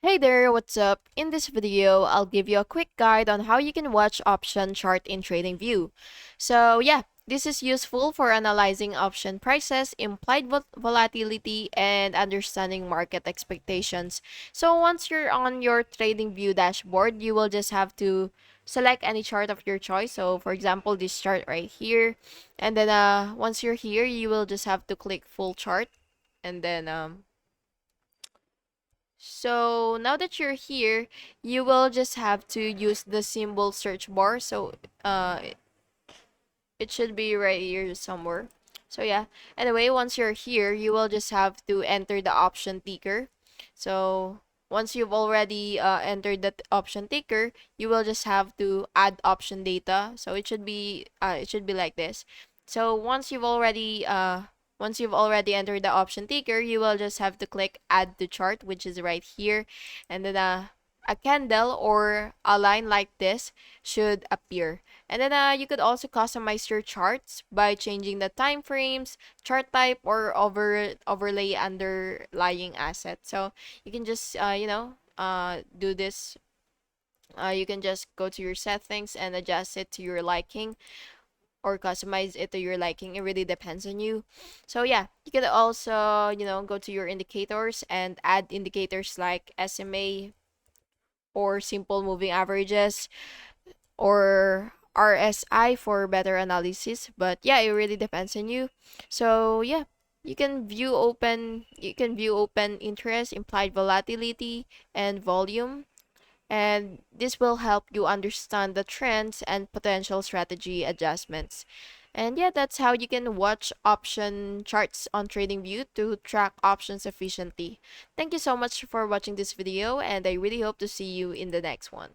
Hey there, what's up? In this video, I'll give you a quick guide on how you can watch option chart in TradingView. So yeah, this is useful for analyzing option prices, implied volatility, and understanding market expectations. So once you're on your TradingView dashboard, you will just have to select any chart of your choice. So for example, this chart right here. And then once you're here, you will just have to click full chart. And then so now that you're here, you will just have to use the symbol search bar. So it should be right here somewhere. So yeah, anyway, once you're here, you will just have to enter the option ticker. So once you've already entered that option ticker, you will just have to add option data. So it should be like this. So once you've already entered the option ticker, you will just have to click add to chart, which is right here, and then a candle or a line like this should appear. And then you could also customize your charts by changing the time frames, chart type, or overlay underlying asset. So you can just do this. You can just go to your settings and adjust it to your liking or customize it to your liking. It really depends on you. So yeah, you can also go to your indicators and add indicators like SMA or simple moving averages or RSI for better analysis. But yeah, it really depends on you. So yeah, you can view open interest, implied volatility, and volume. And this will help you understand the trends and potential strategy adjustments. And yeah, that's how you can watch option charts on TradingView to track options efficiently. Thank you so much for watching this video, and I really hope to see you in the next one.